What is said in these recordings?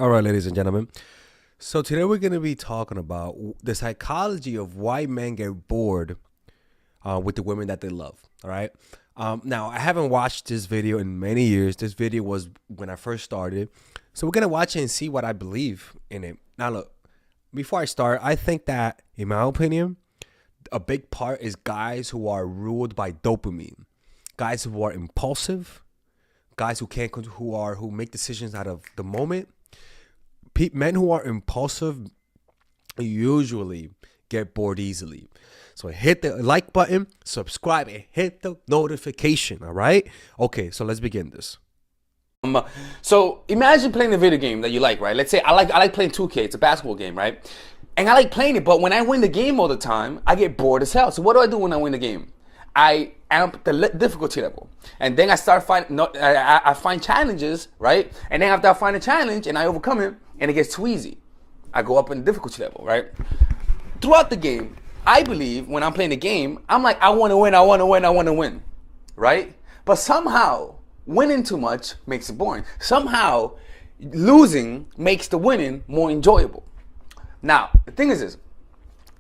All right, ladies and gentlemen. So today we're going to be talking about the psychology of why men get bored with the women that they love. All right. Now, I haven't watched this video in many years. This video was when I first started. So we're going to watch it and see what I believe in it. Now, look, before I start, I think that, in my opinion, a big part is guys who are ruled by dopamine, guys who are impulsive, guys who make decisions out of the moment. Men who are impulsive usually get bored easily. So hit the like button, subscribe, and hit the notification. All right? Okay, so let's begin this. So imagine playing a video game that you like, right? Let's say I like playing 2K. It's a basketball game, right? And I like playing it, but when I win the game all the time, I get bored as hell. So what do when I win the game? I amp the difficulty level, and then I start I find challenges, right? And then after I find a challenge and I overcome it, and it gets too easy, I go up in the difficulty level, right? Throughout the game, I believe when I'm playing the game, I'm like, I want to win, right? But somehow winning too much makes it boring. Somehow losing makes the winning more enjoyable. Now, the thing is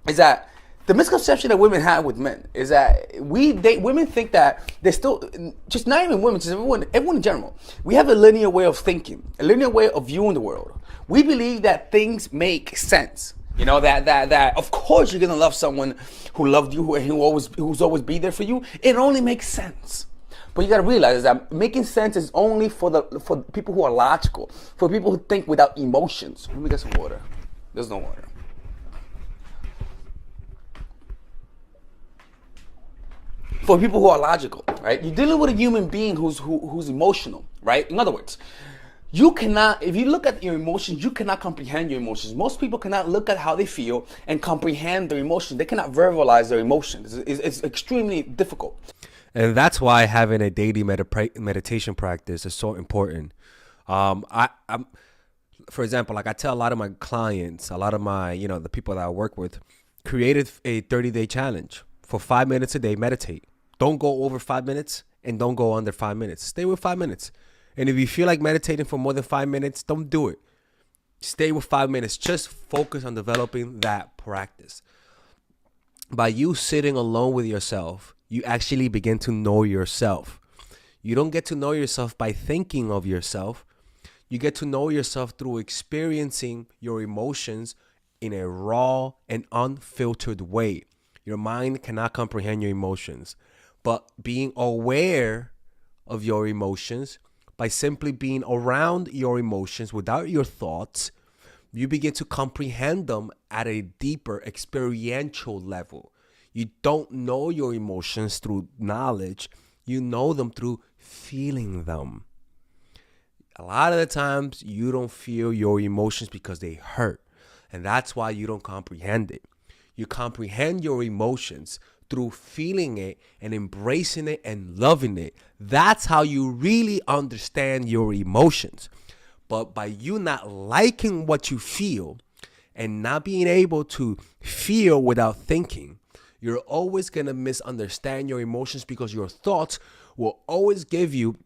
that the misconception that women have with men is that women think that they're still, just not even women, just everyone in general. We have a linear way of thinking, a linear way of viewing the world. We believe that things make sense. You know, that of course you're gonna love someone who loved you, who's always be there for you. It only makes sense. But you gotta realize that making sense is only for people who are logical, for people who think without emotions. Let me get some water. There's no water. For people who are logical, right? You're dealing with a human being who's emotional, right? In other words, you cannot, if you look at your emotions, you cannot comprehend your emotions. Most people cannot look at how they feel and comprehend their emotions. They cannot verbalize their emotions. It's extremely difficult. And that's why having a daily meditation practice is so important. I'm, for example, like I tell a lot of my clients, a lot of my, the people that I work with, created a 30-day challenge. For 5 minutes a day, meditate. Don't go over 5 minutes and don't go under 5 minutes. Stay with 5 minutes. And if you feel like meditating for more than 5 minutes, don't do it. Stay with 5 minutes. Just focus on developing that practice. By you sitting alone with yourself, you actually begin to know yourself. You don't get to know yourself by thinking of yourself. You get to know yourself through experiencing your emotions in a raw and unfiltered way. Your mind cannot comprehend your emotions, but being aware of your emotions, by simply being around your emotions without your thoughts, you begin to comprehend them at a deeper experiential level. You don't know your emotions through knowledge. You know them through feeling them. A lot of the times you don't feel your emotions because they hurt, and that's why you don't comprehend it. You comprehend your emotions through feeling it and embracing it and loving it. That's how you really understand your emotions. But by you not liking what you feel and not being able to feel without thinking, you're always going to misunderstand your emotions because your thoughts will always give you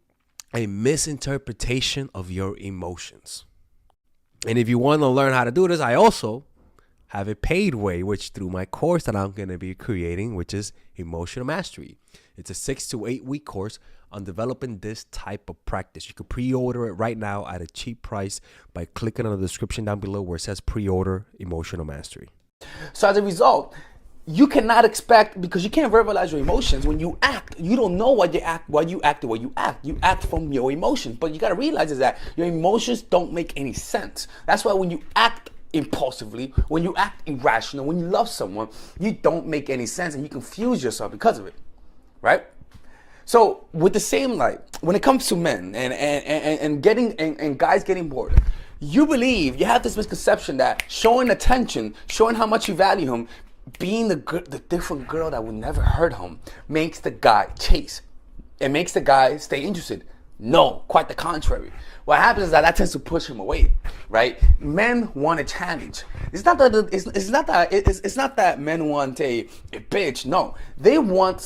a misinterpretation of your emotions. And if you want to learn how to do this, I also have a paid way, which through my course that I'm going to be creating, which is Emotional Mastery. It's a 6 to 8 week course on developing this type of practice. You can pre-order it right now at a cheap price by clicking on the description down below where it says pre-order Emotional Mastery. So as a result, you cannot expect, because you can't verbalize your emotions when you act. You don't know why you act the way you act. You act from your emotions. But you got to realize is that your emotions don't make any sense. That's why when you act impulsively, when you act irrational, when you love someone, you don't make any sense and you confuse yourself because of it, right? So with the same light, when it comes to men and guys getting bored, you have this misconception that showing attention, showing how much you value him, being the different girl that would never hurt him, makes the guy chase. It makes the guy stay interested. No, quite the contrary. What happens is that tends to push him away, right? Men want a challenge. It's not that men want a bitch. No, they want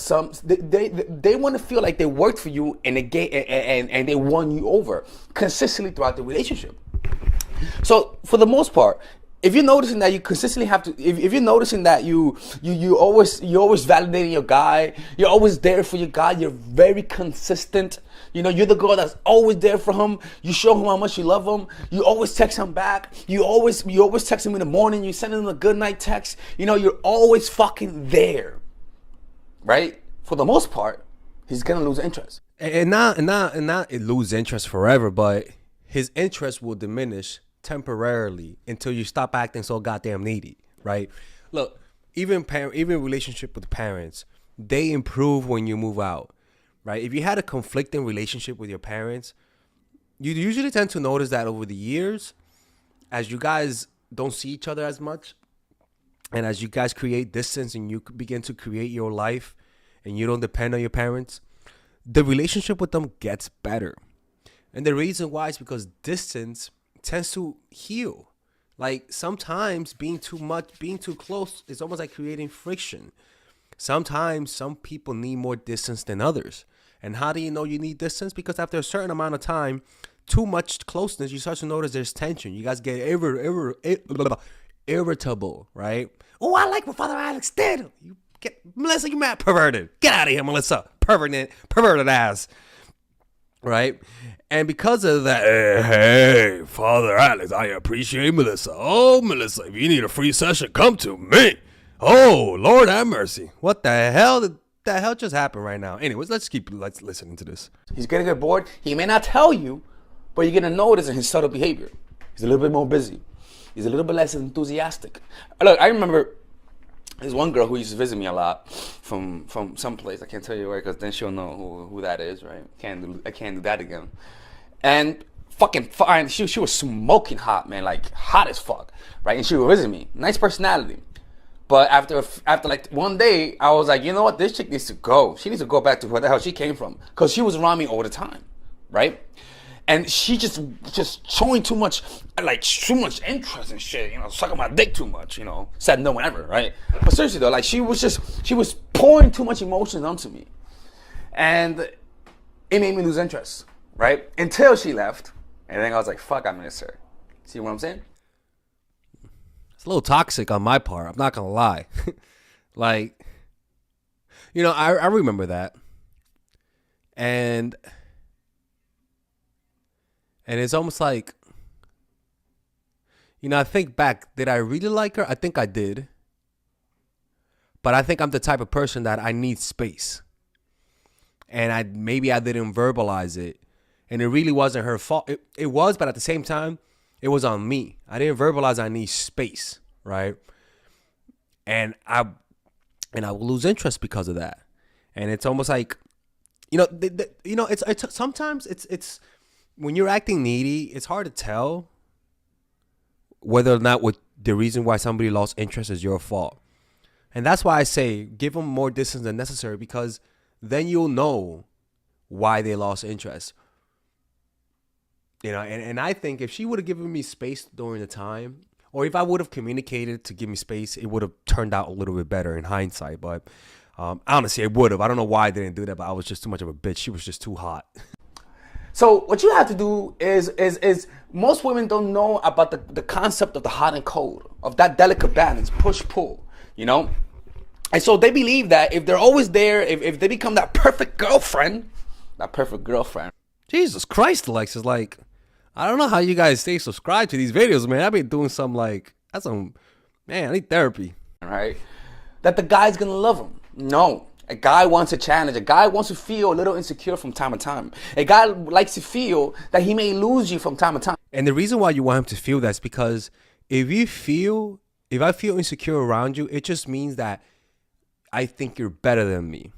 they want to feel like they worked for you and they won you over consistently throughout the relationship. So for the most part, if you're noticing that you consistently have to, if you're noticing that you always validating your guy, you're always there for your guy, you're very consistent. You know, you're the girl that's always there for him. You show him how much you love him. You always text him back. You always text him in the morning. You send him a good night text. You know, you're always fucking there, right? For the most part, he's gonna lose interest. And not it lose interest forever, but his interest will diminish temporarily until you stop acting so goddamn needy, right? Look, even relationship with parents, they improve when you move out, right? If you had a conflicting relationship with your parents, you usually tend to notice that over the years, as you guys don't see each other as much, and as you guys create distance and you begin to create your life and you don't depend on your parents, the relationship with them gets better. And the reason why is because distance tends to heal. Like sometimes being too close is almost like creating friction. Sometimes some people need more distance than others. And how do you know you need distance? Because after a certain amount of time, too much closeness, you start to notice there's tension. You guys get irritable, right? Oh, I like what Father Alex did. Melissa, you mad perverted. Get out of here, Melissa. Perverted ass. Right? And because of that, hey, Father Alex, I appreciate Melissa. Oh, Melissa, if you need a free session, come to me. Oh, Lord have mercy. What the hell just happened right now? Anyways, let's listening to this. He's gonna get bored. He may not tell you, but you're gonna notice in his subtle behavior. He's a little bit more busy. He's a little bit less enthusiastic. Look, I remember there's one girl who used to visit me a lot from some place. I can't tell you where because then she'll know who that is, right? I can't do that again. And fucking fine. She was smoking hot, man, like hot as fuck, right? And she would visit me. Nice personality. But after like one day, I was like, you know what? This chick needs to go. She needs to go back to where the hell she came from because she was around me all the time, right? And she just showing too much interest and shit, you know, sucking my dick too much, you know, said no whenever, right? But seriously though, like she was pouring too much emotion onto me. And it made me lose interest, right? Until she left. And then I was like, fuck, I miss her. See what I'm saying? It's a little toxic on my part. I'm not going to lie. Like, you know, I remember that. And it's almost like, you know, I think back, did I really like her? I think I did. But I think I'm the type of person that I need space. And maybe I didn't verbalize it. And it really wasn't her fault. It was, but at the same time, it was on me. I didn't verbalize I need space, right? And I will lose interest because of that. And it's almost like, you know, it's sometimes it's when you're acting needy, it's hard to tell whether or not the reason why somebody lost interest is your fault. And that's why I say give them more distance than necessary, because then you'll know why they lost interest. You know, and I think if she would have given me space during the time, or if I would have communicated to give me space, it would have turned out a little bit better in hindsight. But honestly, it would have. I don't know why I didn't do that, but I was just too much of a bitch. She was just too hot. So what you have to do is most women don't know about the concept of the hot and cold, of that delicate balance, push-pull, you know? And so they believe that if they're always there, if they become that perfect girlfriend, Jesus Christ, Alexis, like, I don't know how you guys stay subscribed to these videos, man. I've been doing some man, I need therapy. Right? That the guy's gonna love him. No. A guy wants a challenge. A guy wants to feel a little insecure from time to time. A guy likes to feel that he may lose you from time to time. And the reason why you want him to feel that's because if I feel insecure around you, it just means that I think you're better than me.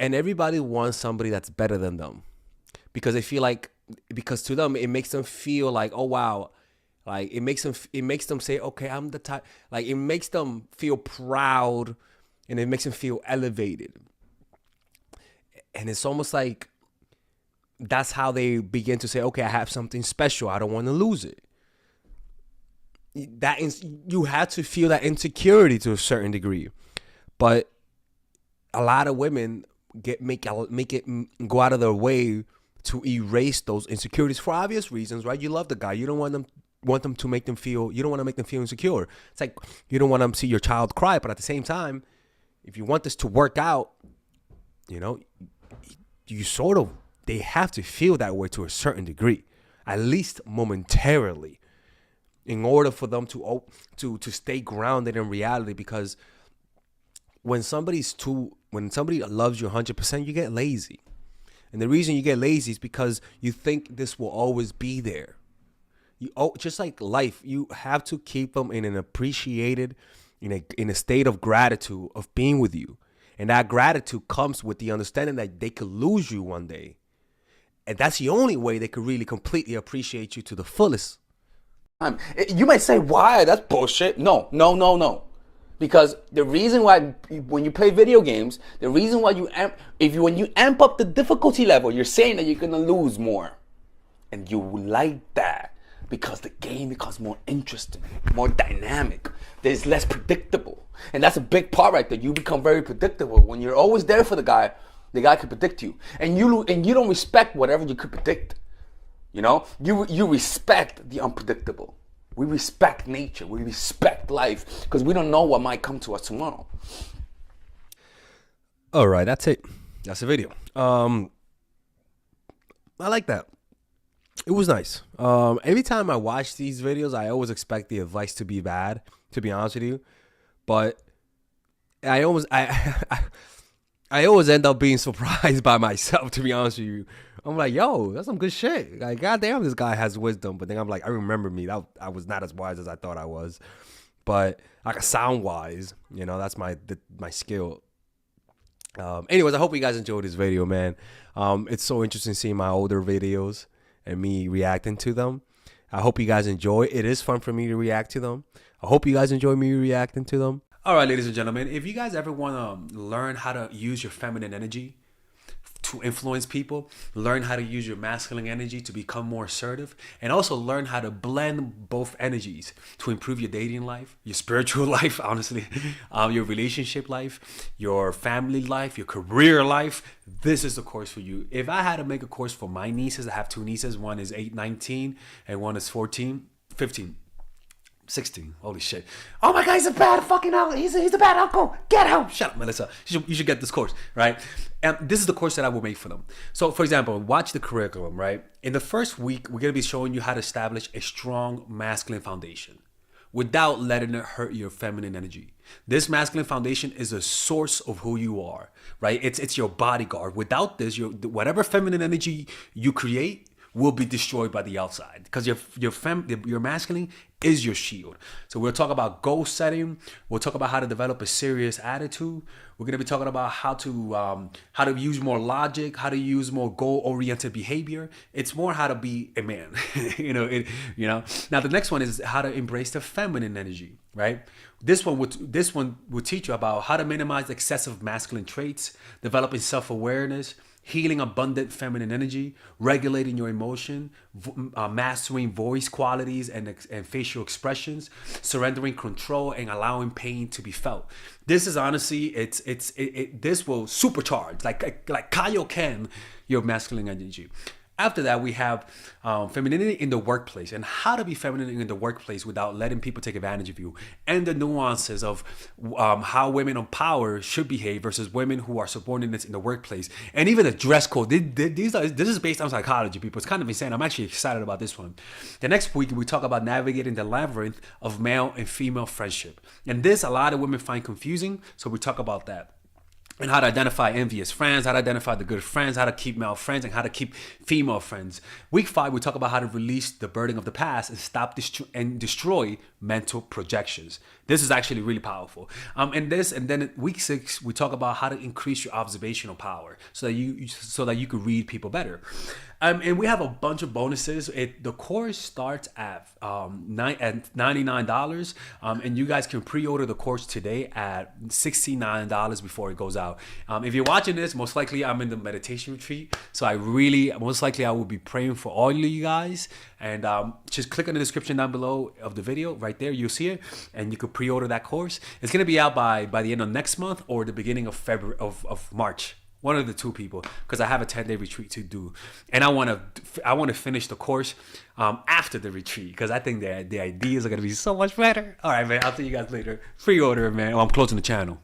And everybody wants somebody that's better than them. Because they feel like, because to them, it makes them feel like, oh, wow. Like, it makes them say, okay, I'm the type. Like, it makes them feel proud, and it makes them feel elevated. And it's almost like that's how they begin to say, okay, I have something special. I don't want to lose it. You have to feel that insecurity to a certain degree. But a lot of women make it go out of their way to erase those insecurities for obvious reasons, right? You love the guy. You don't want them want them to make them feel, you don't want to make them feel insecure. It's like you don't want them to see your child cry, but at the same time, if you want this to work out, you know, you sort of, they have to feel that way to a certain degree, at least momentarily, in order for them to stay grounded in reality. Because when somebody loves you 100%, you get lazy. And the reason you get lazy is because you think this will always be there. Just like life, you have to keep them in an appreciated, in a state of gratitude of being with you. And that gratitude comes with the understanding that they could lose you one day. And that's the only way they could really completely appreciate you to the fullest. You might say, why? That's bullshit. No. Because the reason why when you play video games, the reason why when you amp up the difficulty level, you're saying that you're going to lose more. And you like that because the game becomes more interesting, more dynamic. There's less predictable. And that's a big part right there. You become very predictable. When you're always there for the guy can predict you. And you don't respect whatever you could predict. You respect the unpredictable. We respect nature. We respect life because we don't know what might come to us tomorrow. All right, that's it. That's the video. I like that. It was nice. Every time I watch these videos, I always expect the advice to be bad, to be honest with you. But I always end up being surprised by myself, to be honest with you. I'm like, yo, that's some good shit. Like, goddamn, this guy has wisdom. But then I'm like, I remember me. I was not as wise as I thought I was. But like, sound wise, that's my skill. Anyways, I hope you guys enjoyed this video, man. It's so interesting seeing my older videos and me reacting to them. I hope you guys enjoy. It is fun for me to react to them. I hope you guys enjoy me reacting to them. All right, ladies and gentlemen, if you guys ever want to learn how to use your feminine energy to influence people, learn how to use your masculine energy to become more assertive, and also learn how to blend both energies to improve your dating life, your spiritual life, honestly, your relationship life, your family life, your career life, this is the course for you. If I had to make a course for my nieces, I have two nieces, one is 19 and one is 15. 16. Holy shit. Oh my God, he's a bad fucking uncle. He's a bad uncle. Get him. Shut up, Melissa. You should get this course, right? And this is the course that I will make for them. So, for example, watch the curriculum, right? In the first week, we're going to be showing you how to establish a strong masculine foundation without letting it hurt your feminine energy. This masculine foundation is a source of who you are, right? It's your bodyguard. Without this, whatever feminine energy you create will be destroyed by the outside, because your masculine is your shield. So we'll talk about goal setting. We'll talk about how to develop a serious attitude. We're going to be talking about how to use more logic, how to use more goal-oriented behavior. It's more how to be a man. Now the next one is how to embrace the feminine energy, right? This one will teach you about how to minimize excessive masculine traits, developing self-awareness, healing abundant feminine energy, regulating your emotion, mastering voice qualities and facial expressions, surrendering control, and allowing pain to be felt. This is honestly, this will supercharge, like Kaioken, your masculine energy. After that, we have femininity in the workplace and how to be feminine in the workplace without letting people take advantage of you, and the nuances of how women on power should behave versus women who are subordinates in the workplace, and even the dress code. This is based on psychology, people. It's kind of insane. I'm actually excited about this one. The next week, we talk about navigating the labyrinth of male and female friendship. And this, a lot of women find confusing, so we talk about that. And how to identify envious friends, how to identify the good friends, how to keep male friends, and how to keep female friends. Week 5, we talk about how to release the burden of the past and stop and destroy mental projections. This is actually really powerful. And then week 6, we talk about how to increase your observational power so that you could read people better. And we have a bunch of bonuses. The course starts at $99, and you guys can pre-order the course today at $69 before it goes out. If you're watching this, most likely I'm in the meditation retreat, so most likely I will be praying for all of you guys. And just click on the description down below of the video. Right there, you'll see it, and you could pre-order that course. It's gonna be out by the end of next month or the beginning of February of March. One of the two people, because I have a 10-day retreat to do, and I want to finish the course after the retreat, because I think the ideas are gonna be so much better. All right, man. I'll see you guys later. Pre-order, man. Oh, I'm closing the channel.